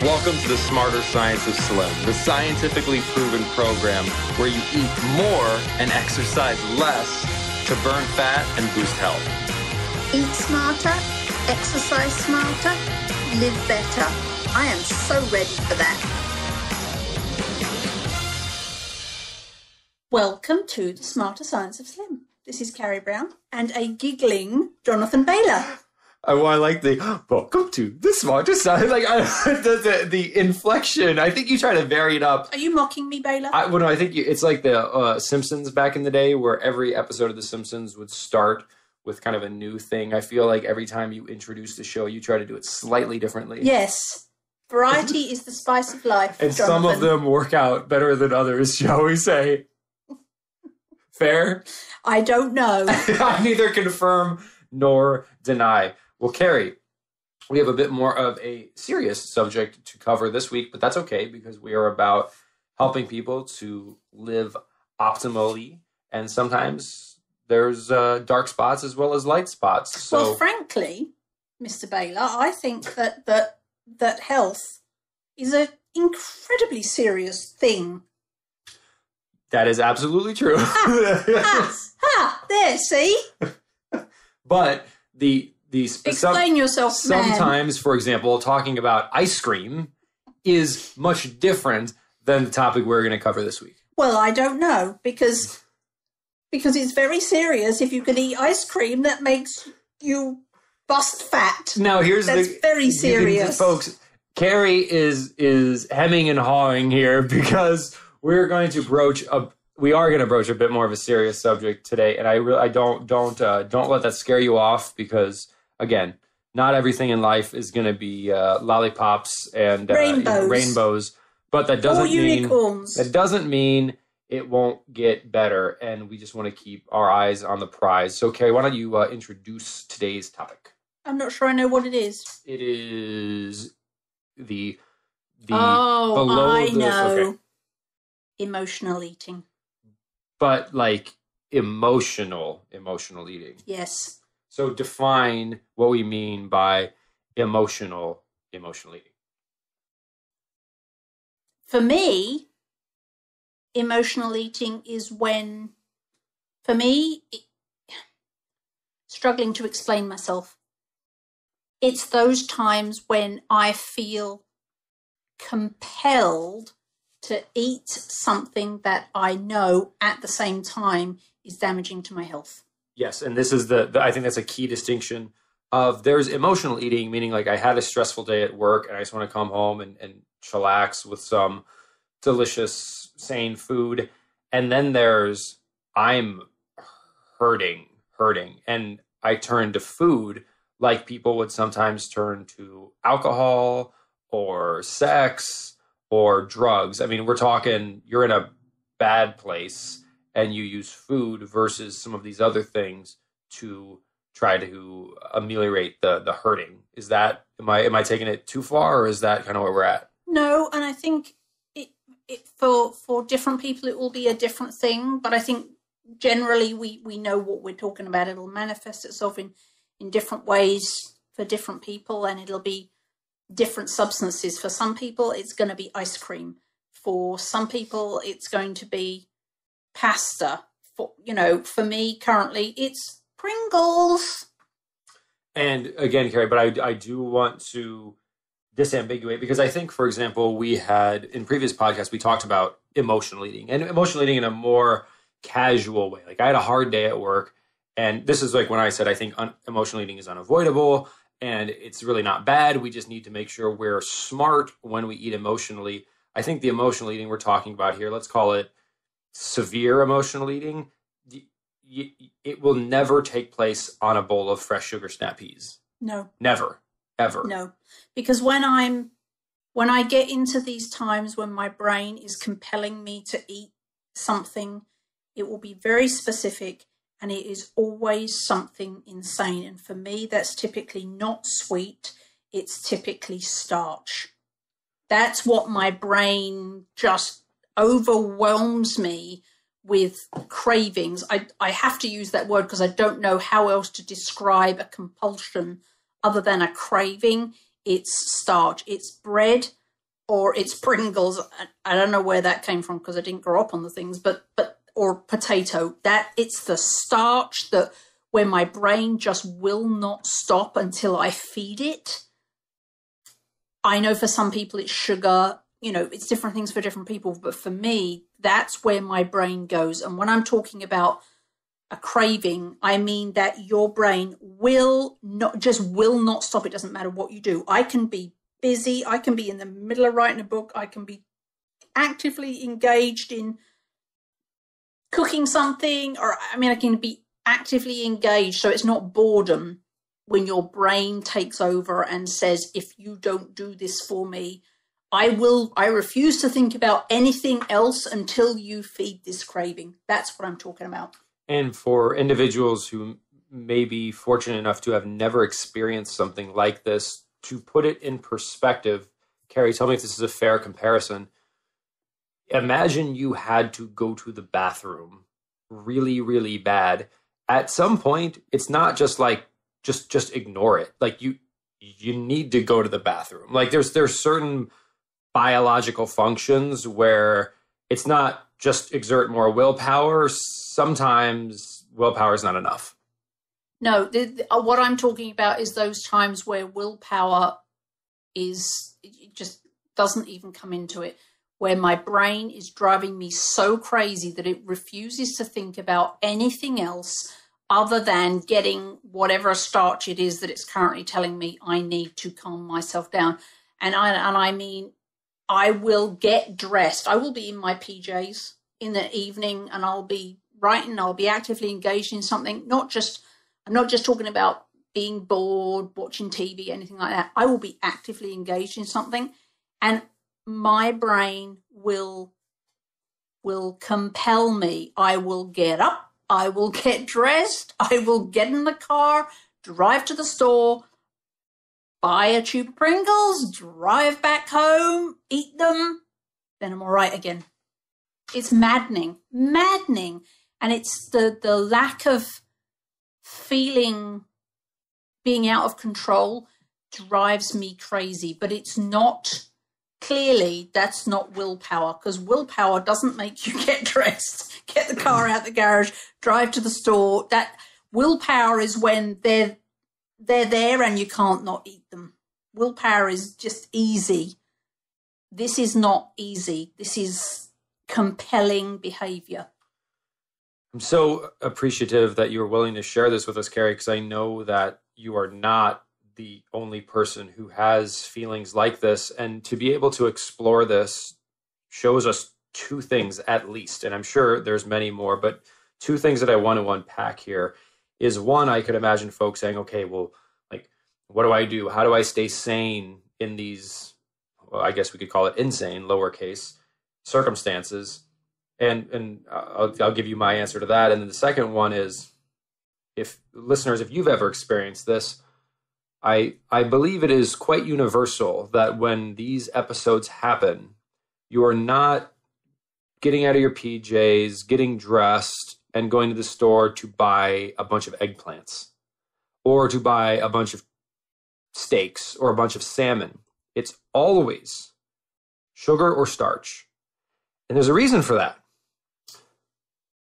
Welcome to the Smarter Science of Slim, the scientifically proven program where you eat more and exercise less to burn fat and boost health. Eat smarter, exercise smarter, live better. I am so ready for that. Welcome to the Smarter Science of Slim. This is Carrie Brown and a giggling Jonathan Bailor. Oh, I like the welcome to the Smarter Science. Like the inflection. I think you try to vary it up. Are you mocking me, Bailor? Well, no, I think it's like the Simpsons back in the day, where every episode of the Simpsons would start with kind of a new thing. I feel like every time you introduce the show, you try to do it slightly differently. Yes. Variety is the spice of life, and Jonathan. some of them work out better than others, shall we say. Fair? I don't know. I neither confirm nor deny. Well, Carrie, we have a bit more of a serious subject to cover this week, but that's okay because we are about helping people to live optimally, and sometimes there's dark spots as well as light spots. So, well, frankly, Mr. Bailor, I think that health is an incredibly serious thing. That is absolutely true. There, see? But explain yourself, sometimes, for example, talking about ice cream is much different than the topic we're going to cover this week. Well, I don't know, because it's very serious. If you can eat ice cream, that makes you bust fat. Now, that's very serious, folks. Carrie is hemming and hawing here because we're going to broach a bit more of a serious subject today, and I don't let that scare you off, because again, not everything in life is going to be lollipops and rainbows, but that doesn't mean it won't get better, and we just want to keep our eyes on the prize. So, Carrie, why don't you introduce today's topic? I'm not sure I know what it is. It is the I know. Okay. Emotional eating. But like emotional eating. Yes. So define what we mean by emotional eating. For me, emotional eating is when, struggling to explain myself. It's those times when I feel compelled to eat something that I know at the same time is damaging to my health. Yes, and this is I think that's a key distinction of there's emotional eating, meaning like I had a stressful day at work and I just want to come home and chillax with some delicious, sane food. And then there's I'm hurting, and I turn to food like people would sometimes turn to alcohol or sex or drugs. I mean, we're talking, you're in a bad place and you use food versus some of these other things to try to ameliorate the hurting. Is that, am I taking it too far, or is that kind of where we're at? No, and I think it for different people it will be a different thing, but I think generally we know what we're talking about. It'll manifest itself in different ways for different people, and it'll be different substances. For some people, it's going to be ice cream. For some people, it's going to be pasta. For me, currently, it's Pringles. And again, Carrie, but I do want to disambiguate, because I think, for example, we had in previous podcasts, we talked about emotional eating, and emotional eating in a more casual way. Like I had a hard day at work, and this is like when I said I think emotional eating is unavoidable. And it's really not bad. We just need to make sure we're smart when we eat emotionally. I think the emotional eating we're talking about here, let's call it severe emotional eating. It will never take place on a bowl of fresh sugar snap peas. No. Never. Ever. No. Because when I get into these times when my brain is compelling me to eat something, it will be very specific. And it is always something insane. And for me, that's typically not sweet. It's typically starch. That's what my brain just overwhelms me with cravings. I have to use that word because I don't know how else to describe a compulsion other than a craving. It's starch. It's bread, or it's Pringles. I don't know where that came from because I didn't grow up on the things, but or potato. That it's the starch that where my brain just will not stop until I feed it. I know for some people it's sugar, it's different things for different people, but for me, that's where my brain goes. And when I'm talking about a craving, I mean that your brain will not stop. It doesn't matter what you do. I can be busy. I can be in the middle of writing a book. I can be actively engaged in cooking something, I can be actively engaged. So it's not boredom when your brain takes over and says, if you don't do this for me, I refuse to think about anything else until you feed this craving. That's what I'm talking about. And for individuals who may be fortunate enough to have never experienced something like this, to put it in perspective, Carrie, tell me if this is a fair comparison. Imagine you had to go to the bathroom really, really bad. At some point, it's not just like, just ignore it. Like you need to go to the bathroom. Like there's certain biological functions where it's not just exert more willpower. Sometimes willpower is not enough. No, what I'm talking about is those times where willpower it just doesn't even come into it, where my brain is driving me so crazy that it refuses to think about anything else other than getting whatever starch it is that it's currently telling me I need to calm myself down. And I mean, I will get dressed. I will be in my PJs in the evening and I'll be writing, I'll be actively engaged in something. I'm not just talking about being bored, watching TV, anything like that. I will be actively engaged in something and my brain will compel me. I will get up, I will get dressed, I will get in the car, drive to the store, buy a tube of Pringles, drive back home, eat them, then I'm all right again. It's maddening. And it's the lack of feeling being out of control drives me crazy. But it's not, clearly, that's not willpower, because willpower doesn't make you get dressed, get the car out the garage, drive to the store. That willpower is when they're there and you can't not eat them. Willpower is just easy. This is not easy. This is compelling behavior. I'm so appreciative that you're willing to share this with us, Carrie, because I know that you are not the only person who has feelings like this. And to be able to explore this shows us two things at least, and I'm sure there's many more, but two things that I want to unpack here is one, I could imagine folks saying, okay, well, like, what do I do? How do I stay sane in these, well, I guess we could call it insane, lowercase, circumstances? And I'll give you my answer to that. And then the second one is, if you've ever experienced this, I believe it is quite universal that when these episodes happen, you are not getting out of your PJs, getting dressed, and going to the store to buy a bunch of eggplants or to buy a bunch of steaks or a bunch of salmon. It's always sugar or starch. And there's a reason for that.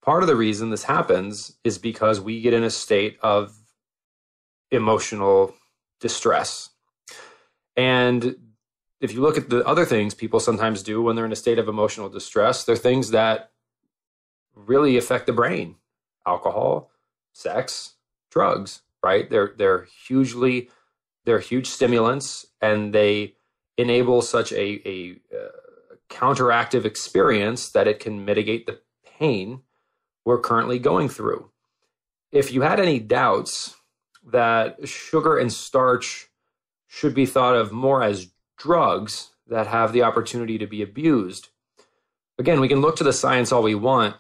Part of the reason this happens is because we get in a state of emotional distress. And if you look at the other things people sometimes do when they're in a state of emotional distress, they're things that really affect the brain. Alcohol, sex, drugs, right? They're huge stimulants, and they enable such a counteractive experience that it can mitigate the pain we're currently going through. If you had any doubts that sugar and starch should be thought of more as drugs that have the opportunity to be abused, again, we can look to the science all we want,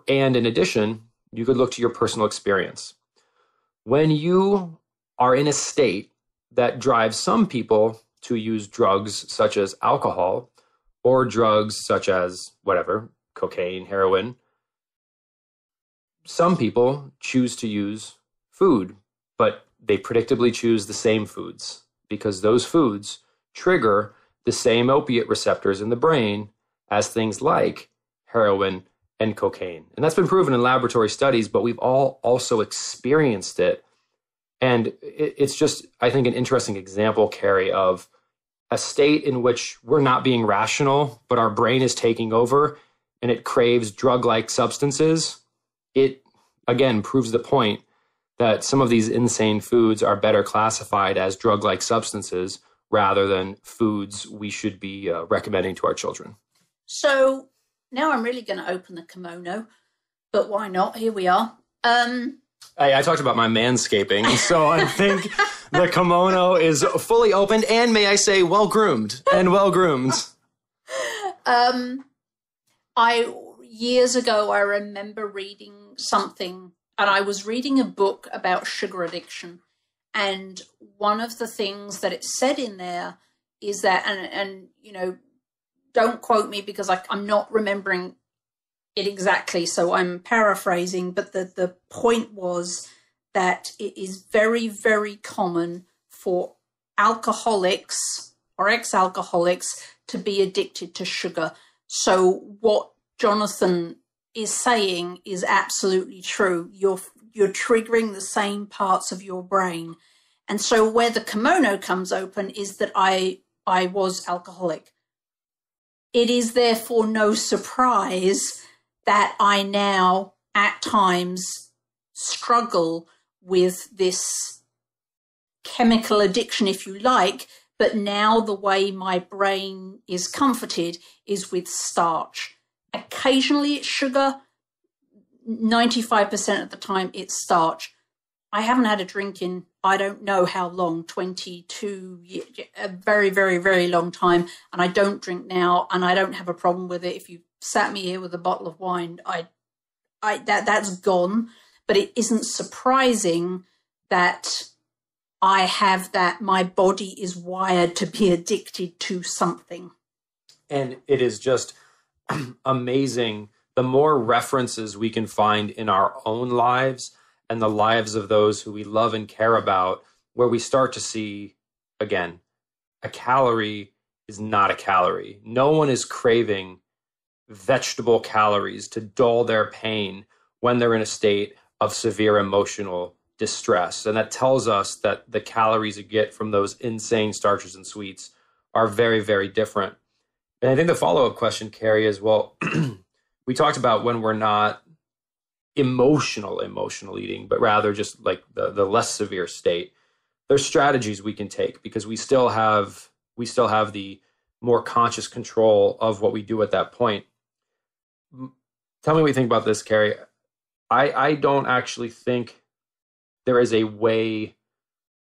and in addition, you could look to your personal experience. When you are in a state that drives some people to use drugs such as alcohol or drugs such as whatever, cocaine, heroin, some people choose to use food, but they predictably choose the same foods because those foods trigger the same opiate receptors in the brain as things like heroin and cocaine. And that's been proven in laboratory studies, but we've all also experienced it. And it's just, I think, an interesting example, Carrie, of a state in which we're not being rational, but our brain is taking over and it craves drug-like substances. It, again, proves the point that some of these insane foods are better classified as drug-like substances rather than foods we should be recommending to our children. So now I'm really going to open the kimono, but why not? Here we are. I talked about my manscaping, so I think the kimono is fully opened and, may I say, well-groomed and well-groomed. Years ago, I remember reading something, and I was reading a book about sugar addiction. And one of the things that it said in there is that, and you know, don't quote me because I'm not remembering it exactly, so I'm paraphrasing, but the point was that it is very, very common for alcoholics or ex-alcoholics to be addicted to sugar. So what Jonathan is saying is absolutely true. You're triggering the same parts of your brain. And so where the kimono comes open is that I was alcoholic. It is therefore no surprise that I now at times struggle with this chemical addiction, if you like, but now the way my brain is comforted is with starch. Occasionally it's sugar, 95% of the time it's starch. I haven't had a drink in, I don't know how long, 22 years, a very, very, very long time. And I don't drink now, and I don't have a problem with it. If you sat me here with a bottle of wine, that's gone. But it isn't surprising that I have that, my body is wired to be addicted to something. And it is just amazing. The more references we can find in our own lives and the lives of those who we love and care about, where we start to see, again, a calorie is not a calorie. No one is craving vegetable calories to dull their pain when they're in a state of severe emotional distress. And that tells us that the calories you get from those insane starches and sweets are very, very different. And I think the follow-up question, Carrie, is, well, we talked about when we're not emotional eating, but rather just like the less severe state. There's strategies we can take because we still have the more conscious control of what we do at that point. Tell me what you think about this, Carrie. I don't actually think there is a way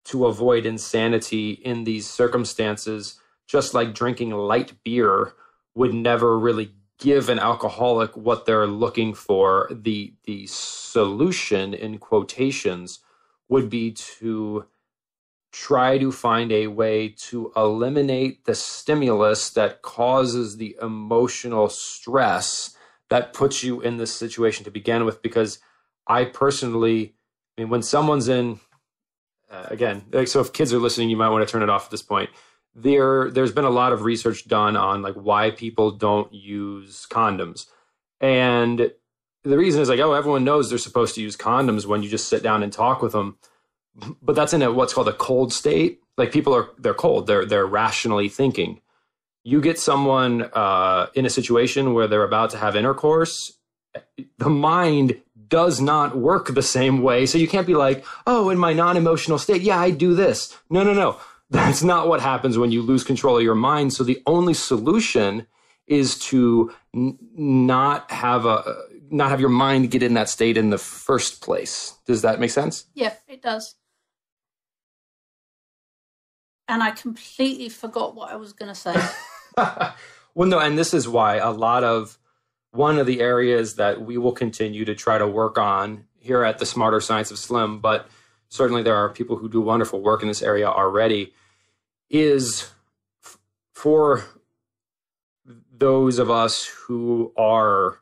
to avoid insanity in these circumstances, just like drinking light beer would never really give an alcoholic what they're looking for. The solution, in quotations, would be to try to find a way to eliminate the stimulus that causes the emotional stress that puts you in this situation to begin with. Because I personally, when someone's in, again, so if kids are listening, you might want to turn it off at this point. There's been a lot of research done on like why people don't use condoms. And the reason is like, oh, everyone knows they're supposed to use condoms when you just sit down and talk with them. But that's in what's called a cold state. Like they're cold. They're rationally thinking. You get someone in a situation where they're about to have intercourse, the mind does not work the same way. So you can't be like, oh, in my non-emotional state, yeah, I do this. No. That's not what happens when you lose control of your mind. So the only solution is to not have your mind get in that state in the first place. Does that make sense? Yeah, it does. And I completely forgot what I was going to say. Well, no, and this is why one of the areas that we will continue to try to work on here at the Smarter Science of Slim, but certainly there are people who do wonderful work in this area already, is for those of us who are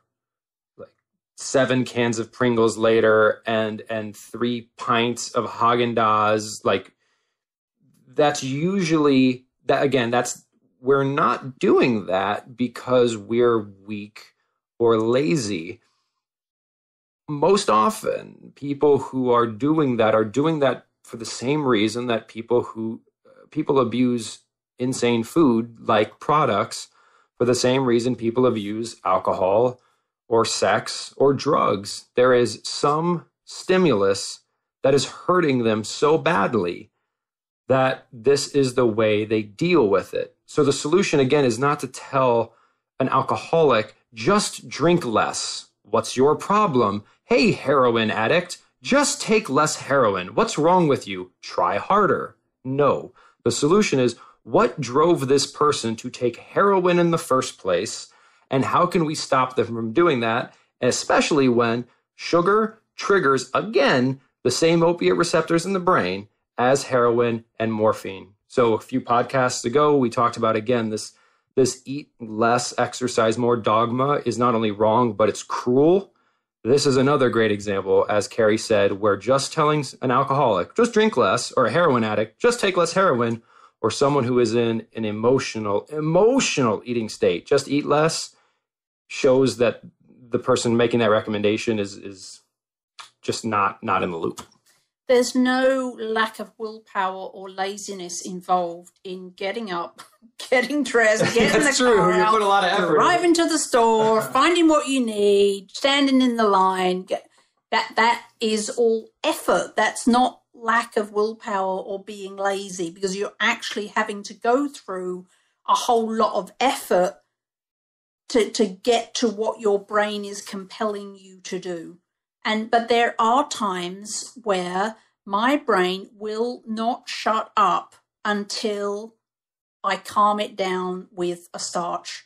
like 7 cans of Pringles later and 3 pints of Haagen-Dazs, like that's usually that. Again, that's we're not doing that because we're weak or lazy. Most often, people who are doing that for the same reason that people abuse insane food like products, for the same reason people abuse alcohol or sex or drugs. There is some stimulus that is hurting them so badly that this is the way they deal with it. So the solution, again, is not to tell an alcoholic, just drink less. What's your problem? Hey, heroin addict, just take less heroin. What's wrong with you? Try harder. No. The solution is, what drove this person to take heroin in the first place? And how can we stop them from doing that? Especially when sugar triggers, again, the same opiate receptors in the brain as heroin and morphine. So a few podcasts ago, we talked about, again, this eat less, exercise more dogma is not only wrong, but it's cruel. This is another great example, as Carrie said, where just telling an alcoholic, just drink less, or a heroin addict, just take less heroin, or someone who is in an emotional eating state, just eat less, shows that the person making that recommendation is just not in the loop. There's no lack of willpower or laziness involved in getting up, getting dressed, getting That's the true. car You out, put a lot of effort arriving to the store, finding what you need, standing in the line. That is all effort. That's not lack of willpower or being lazy, because you're actually having to go through a whole lot of effort to get to what your brain is compelling you to do. But there are times where my brain will not shut up until I calm it down with a starch.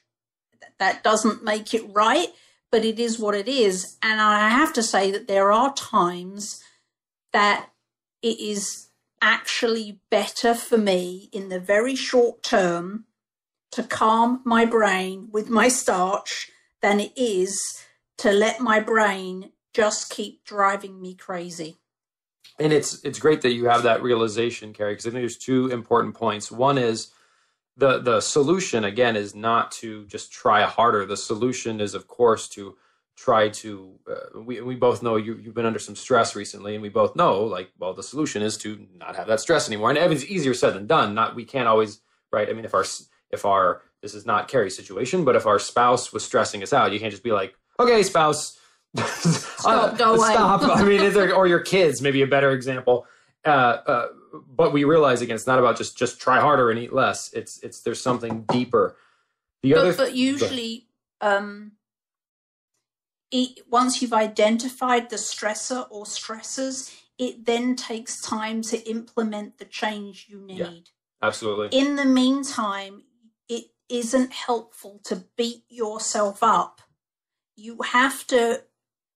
That doesn't make it right, but it is what it is. And I have to say that there are times that it is actually better for me in the very short term to calm my brain with my starch than it is to let my brain just keep driving me crazy. And it's great that you have that realization, Carrie, because I think there's two important points. One is the solution, again, is not to just try harder. The solution is, of course, to try to, we both know you've been under some stress recently, and we both know, the solution is to not have that stress anymore. And it's easier said than done. We can't always, right? I mean, if our, this is not Carrie's situation, but if our spouse was stressing us out, you can't just be like, okay, spouse, stop, go away. Stop. I mean, or your kids, maybe a better example. But we realize, again, it's not about just try harder and eat less. It's there's something deeper. But usually, once you've identified the stressor or stressors, it then takes time to implement the change you need. Yeah, absolutely. In the meantime, it isn't helpful to beat yourself up. You have to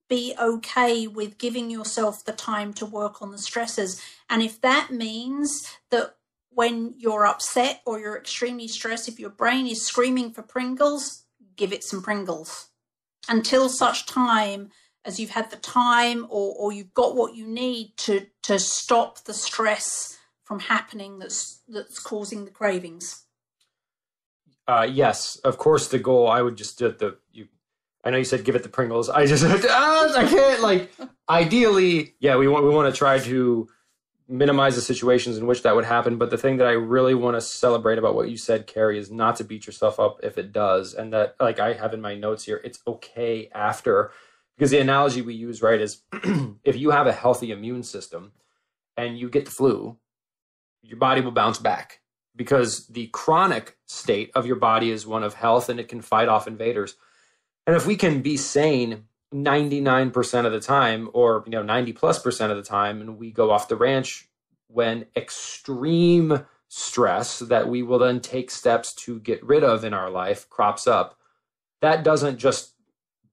be okay with giving yourself the time to work on the stressors. And if that means that when you're upset or you're extremely stressed, if your brain is screaming for Pringles, give it some Pringles. Until such time as you've had the time or you've got what you need to stop the stress from happening that's causing the cravings. Yes, of course, the goal, I would just I know you said give it the Pringles. I just, I can't, ideally, yeah, we want to try to minimize the situations in which that would happen. But the thing that I really want to celebrate about what you said, Carrie, is not to beat yourself up if it does. And that, I have in my notes here, it's okay after. Because the analogy we use, right, is if you have a healthy immune system and you get the flu, your body will bounce back. Because the chronic state of your body is one of health, and it can fight off invaders. And if we can be sane 99% of the time, or 90+% of the time, and we go off the ranch when extreme stress that we will then take steps to get rid of in our life crops up, that doesn't just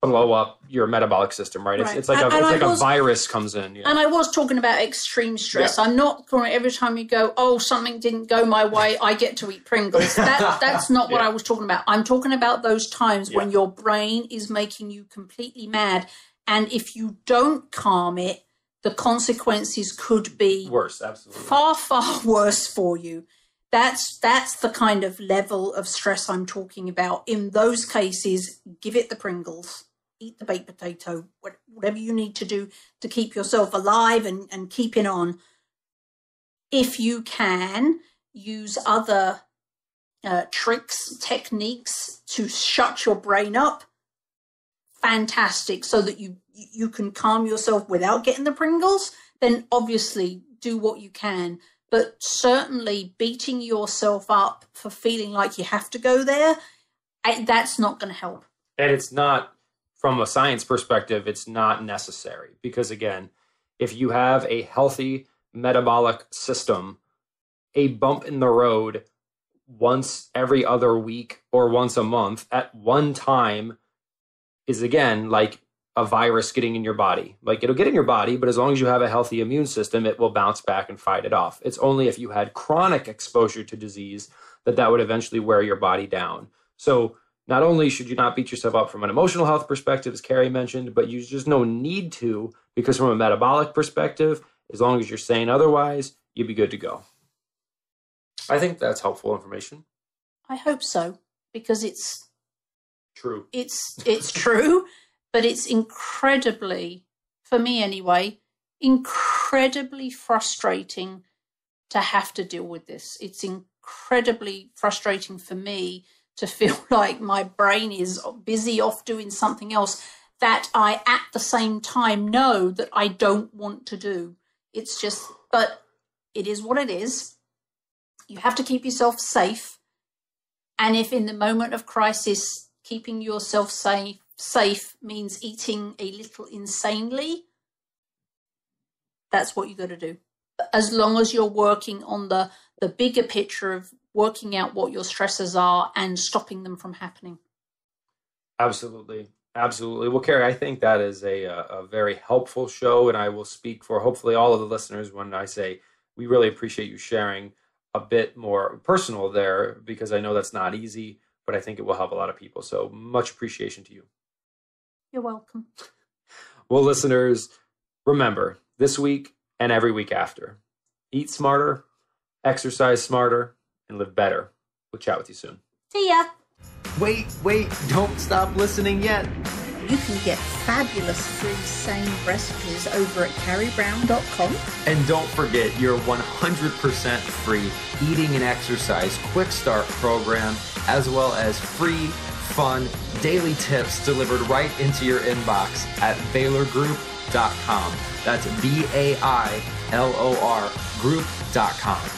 blow up your metabolic system, right? It's like a virus comes in. And I was talking about extreme stress. Yeah. I'm not calling every time you go, oh, something didn't go my way, I get to eat Pringles. That's not what I was talking about. I'm talking about those times when your brain is making you completely mad. And if you don't calm it, the consequences could be worse, absolutely. Far, far worse for you. That's the kind of level of stress I'm talking about. In those cases, give it the Pringles, eat the baked potato, whatever you need to do to keep yourself alive and keeping on. If you can, use other tricks, techniques to shut your brain up. Fantastic, so that you can calm yourself without getting the Pringles, then obviously do what you can. But certainly beating yourself up for feeling like you have to go there, that's not going to help. And it's not, from a science perspective, it's not necessary. Because again, if you have a healthy metabolic system, a bump in the road once every other week or once a month at one time is, again, like a virus getting in your body. Like, it'll get in your body, but as long as you have a healthy immune system, it will bounce back and fight it off. It's only if you had chronic exposure to disease that would eventually wear your body down. So not only should you not beat yourself up from an emotional health perspective, as Carrie mentioned, but you just no need to, because from a metabolic perspective, as long as you're sane otherwise, you'd be good to go. I think that's helpful information. I hope so, because it's true. It's true, but it's incredibly, for me anyway, incredibly frustrating to have to deal with this. It's incredibly frustrating for me to feel like my brain is busy off doing something else that I at the same time know that I don't want to do. It's just, but it is what it is. You have to keep yourself safe. And if in the moment of crisis, keeping yourself safe means eating a little insanely, that's what you got to do. As long as you're working on the bigger picture of working out what your stresses are and stopping them from happening. Absolutely. Absolutely. Well, Carrie, I think that is a very helpful show, and I will speak for hopefully all of the listeners when I say we really appreciate you sharing a bit more personal there, because I know that's not easy, but I think it will help a lot of people. So much appreciation to you. You're welcome. Well, listeners, remember, this week and every week after, eat smarter, exercise smarter, and live better. We'll chat with you soon. See ya. Wait, don't stop listening yet. You can get fabulous free SANE recipes over at carriebrown.com. And don't forget your 100% free eating and exercise quick start program, as well as free, fun, daily tips delivered right into your inbox at bailorgroup.com. That's BAILOR group.com.